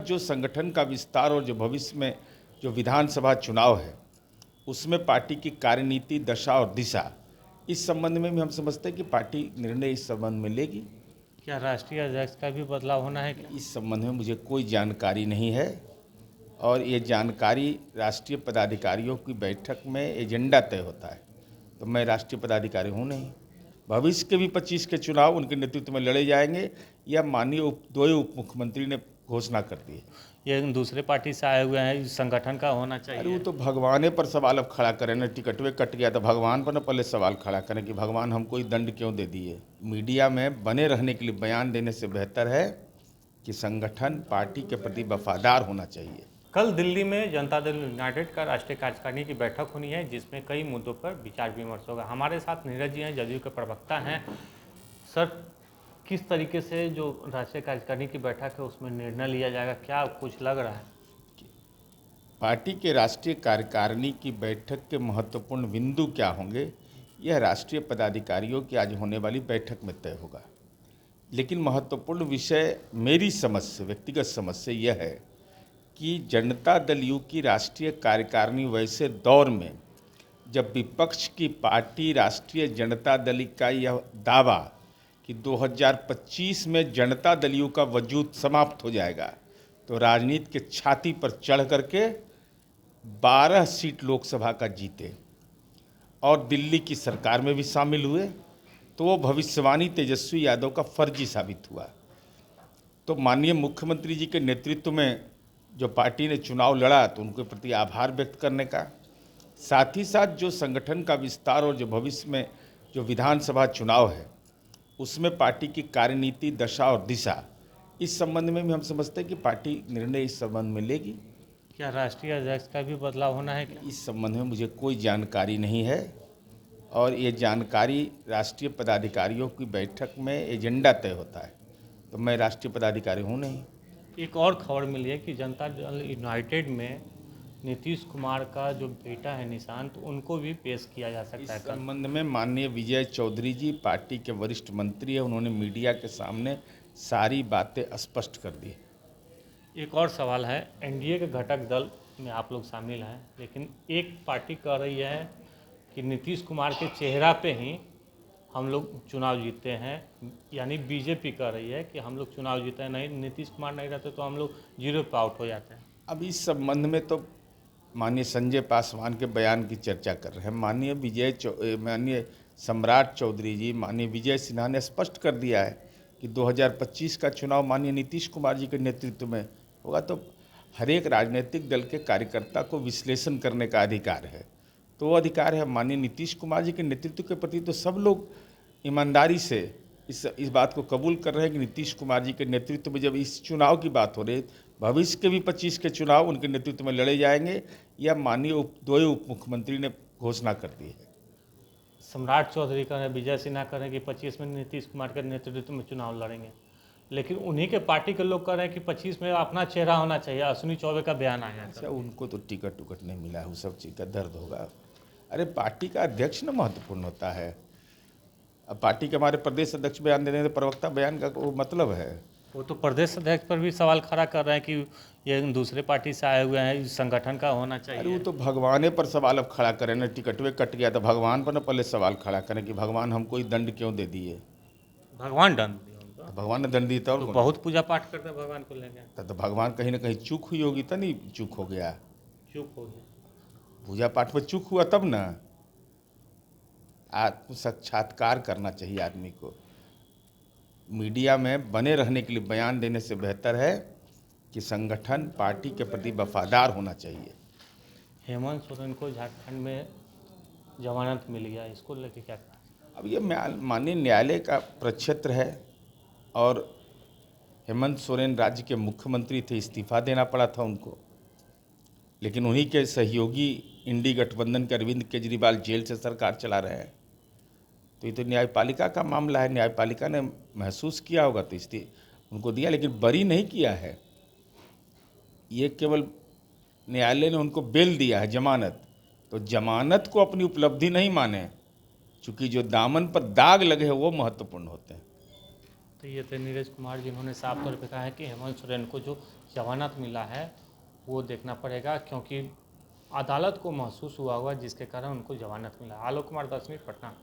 जो संगठन का विस्तार और जो भविष्य में जो विधानसभा चुनाव है उसमें पार्टी की कार्यनीति, दशा और दिशा, इस संबंध में भी हम समझते हैं कि पार्टी निर्णय इस संबंध में लेगी। क्या राष्ट्रीय अध्यक्ष का भी बदलाव होना है क्या? इस संबंध में मुझे कोई जानकारी नहीं है और ये जानकारी राष्ट्रीय पदाधिकारियों की बैठक में एजेंडा तय होता है, तो मैं राष्ट्रीय पदाधिकारी हूँ नहीं। भविष्य के भी 25 के चुनाव उनके नेतृत्व में लड़े जाएंगे, यह माननीय दो उप मुख्यमंत्री ने घोषणा कर दी है। ये दूसरे पार्टी से आए हुए हैं, संगठन का होना अरे चाहिए। वो तो भगवाने पर सवाल अब खड़ा करें ना, टिकटवे कट गया तो भगवान पर ना पहले सवाल खड़ा करें कि भगवान हमको ही दंड क्यों दे दिए। मीडिया में बने रहने के लिए बयान देने से बेहतर है कि संगठन पार्टी के प्रति वफादार होना चाहिए। कल दिल्ली में जनता दल यूनाइटेड का राष्ट्रीय कार्यकारिणी की बैठक होनी है, जिसमें कई मुद्दों पर विचार विमर्श होगा। हमारे साथ नीरज जी हैं, जदयू के प्रवक्ता हैं। सर, किस तरीके से जो राष्ट्रीय कार्यकारिणी की बैठक है उसमें निर्णय लिया जाएगा, क्या कुछ लग रहा है? पार्टी के राष्ट्रीय कार्यकारिणी की बैठक के महत्वपूर्ण बिंदु क्या होंगे, यह राष्ट्रीय पदाधिकारियों की आज होने वाली बैठक में तय होगा। लेकिन महत्वपूर्ण विषय मेरी समझ से, व्यक्तिगत समझ से यह है कि जनता दल यू की राष्ट्रीय कार्यकारिणी वैसे दौर में जब विपक्ष की पार्टी राष्ट्रीय जनता दल का यह दावा कि 2025 में जनता दल यू का वजूद समाप्त हो जाएगा, तो राजनीति के छाती पर चढ़ करके 12 सीट लोकसभा का जीते और दिल्ली की सरकार में भी शामिल हुए, तो वो भविष्यवाणी तेजस्वी यादव का फर्जी साबित हुआ। तो माननीय मुख्यमंत्री जी के नेतृत्व में जो पार्टी ने चुनाव लड़ा, तो उनके प्रति आभार व्यक्त करने का, साथ ही साथ जो संगठन का विस्तार और जो भविष्य में जो विधानसभा चुनाव है उसमें पार्टी की कार्यनीति, दशा और दिशा, इस संबंध में भी हम समझते हैं कि पार्टी निर्णय इस संबंध में लेगी। क्या राष्ट्रीय अध्यक्ष का भी बदलाव होना है क्या? इस संबंध में मुझे कोई जानकारी नहीं है और ये जानकारी राष्ट्रीय पदाधिकारियों की बैठक में एजेंडा तय होता है, तो मैं राष्ट्रीय पदाधिकारी हूँ नहीं। एक और खबर मिली है कि जनता दल यूनाइटेड में नीतीश कुमार का जो बेटा है निशांत, उनको भी पेश किया जा सकता है। इस संबंध में माननीय विजय चौधरी जी पार्टी के वरिष्ठ मंत्री है, उन्होंने मीडिया के सामने सारी बातें स्पष्ट कर दी। एक और सवाल है, एनडीए के घटक दल में आप लोग शामिल हैं, लेकिन एक पार्टी कह रही है कि नीतीश कुमार के चेहरा पे ही हम लोग चुनाव जीते हैं, यानी बीजेपी कह रही है कि हम लोग चुनाव जीते हैं, नहीं नीतीश कुमार नहीं रहते तो हम लोग जीरो पे आउट हो जाते हैं। अब इस संबंध में तो माननीय संजय पासवान के बयान की चर्चा कर रहे हैं। माननीय सम्राट चौधरी जी, माननीय विजय सिन्हा ने स्पष्ट कर दिया है कि 2025 का चुनाव माननीय नीतीश कुमार जी के नेतृत्व में होगा। तो हर एक राजनीतिक दल के कार्यकर्ता को विश्लेषण करने का अधिकार है, तो वो अधिकार है। माननीय नीतीश कुमार जी के नेतृत्व के प्रति तो सब लोग ईमानदारी से इस बात को कबूल कर रहे हैं कि नीतीश कुमार जी के नेतृत्व में जब इस चुनाव की बात हो रही, भविष्य के भी 25 के चुनाव उनके नेतृत्व में लड़े जाएंगे, यह माननीय दो उप मुख्यमंत्री ने घोषणा कर दी है। सम्राट चौधरी कह रहे हैं, विजय सिन्हा कह रहे हैं कि 25 में नीतीश कुमार के नेतृत्व में चुनाव लड़ेंगे, लेकिन उन्हीं के पार्टी के लोग कह रहे हैं कि 25 में अपना चेहरा होना चाहिए। अश्विनी चौबे का बयान आया है। अच्छा, उनको तो टिकट नहीं मिला है, वो सब चीज़ का दर्द होगा। अरे पार्टी का अध्यक्ष ना महत्वपूर्ण होता है। अब पार्टी के हमारे प्रदेश अध्यक्ष बयान दे रहे हैं, प्रवक्ता बयान का वो मतलब है। वो तो प्रदेश अध्यक्ष पर भी सवाल खड़ा कर रहे हैं कि ये दूसरे पार्टी से आए हुए हैं, संगठन का होना चाहिए। अरे वो तो भगवाने पर सवाल अब खड़ा करें ना, टिकटवे कट गया तो भगवान पर ना पहले सवाल खड़ा करें कि भगवान हमको ही दंड क्यों दे दिए। भगवान दंड दिया उनको। तो भगवान ने दंड दिया था और तो बहुत पूजा पाठ करते हैं भगवान को लेकर। तो भगवान कहीं ना कहीं चूक हुई होगी, तो नहीं चूक हो गया। चुप हो गया। पूजा पाठ में चूक हुआ तब ना। आत्म साक्षात्कार करना चाहिए आदमी को। मीडिया में बने रहने के लिए बयान देने से बेहतर है कि संगठन पार्टी के प्रति वफादार होना चाहिए। हेमंत सोरेन को झारखंड में जमानत मिल गया, इसको लेके क्या कहा? अब ये माननीय न्यायालय का प्रक्षेत्र है और हेमंत सोरेन राज्य के मुख्यमंत्री थे, इस्तीफा देना पड़ा था उनको, लेकिन उन्हीं के सहयोगी इंडी गठबंधन के अरविंद केजरीवाल जेल से सरकार चला रहे हैं। तो ये तो न्यायपालिका का मामला है, न्यायपालिका ने महसूस किया होगा तो इस्तीफा उनको दिया, लेकिन बरी नहीं किया है। ये केवल न्यायालय ने उनको बेल दिया है, जमानत। तो जमानत को अपनी उपलब्धि नहीं माने, चूँकि जो दामन पर दाग लगे हैं वो महत्वपूर्ण होते हैं। तो ये थे नीरज कुमार, जिन्होंने साफ तौर पे कहा है कि हेमंत सोरेन को जो जमानत मिला है वो देखना पड़ेगा, क्योंकि अदालत को महसूस हुआ होगा जिसके कारण उनको जमानत मिला। आलोक कुमार, 10 मिनट, पटना।